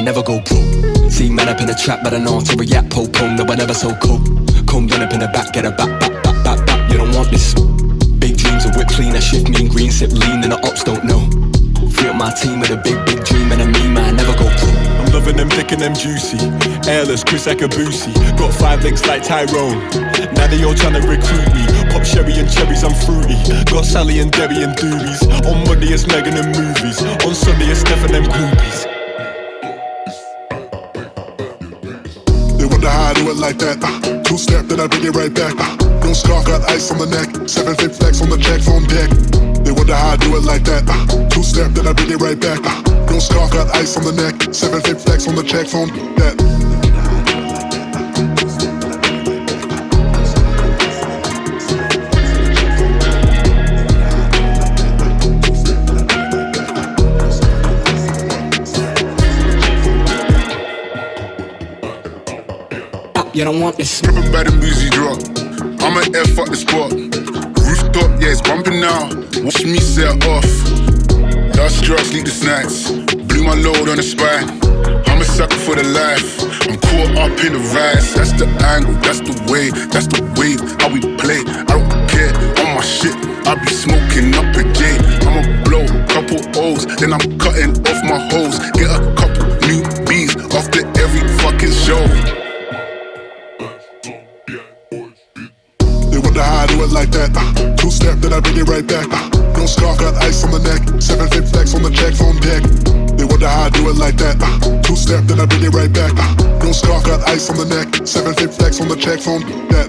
never go broke. See man up in the trap, but I know to react, po-po, no I never so cold. Comb done up in the back, get a back, you don't want this. Big dreams, a whip clean, I shift mean green, sip lean, and the ops don't know. Free up my team with a big dream, and a me man never go broke. I'm loving them thick and them juicy, airless, Chris Akabusi. Got 5 links like Tyrone, now they all trying to recruit me. Pop sherry and cherries, I'm fruity. Got Sally and Debbie and doobies. On Monday it's Megan and movies, on Sunday it's Steph and them groupies. They wonder how I do it like that. 2-step, then I bring it right back. No scarf, got ice on the neck. 7-fit flex on the jack on deck. They wonder how I do it like that. 2-step, then I bring it right back. No scarf, got ice on the neck. 7-fit flex on the jack on that. You don't want this. Trippin' by the music drop. I'ma F up the spot. Rooftop, yeah, it's bumping now. Watch me set off. Last drop, sleep the snacks. Blew my load on the spine. I'm a sucker for the life. I'm caught up in the rise. That's the angle, that's the way, that's the wave. How we play, I don't care. On my shit, I be smoking up a J. I'ma blow couple O's, then I'm cutting off my hoes. Get a couple new B's after every fucking show. How I do it like that. 2-step, then I bring it right back. No scarf, got ice on the neck. 7-fit flex on the jack on deck. They wonder how I do it like that. 2-step, then I bring it right back. No scarf, got ice on the neck. 7-fit flex on the jack on that.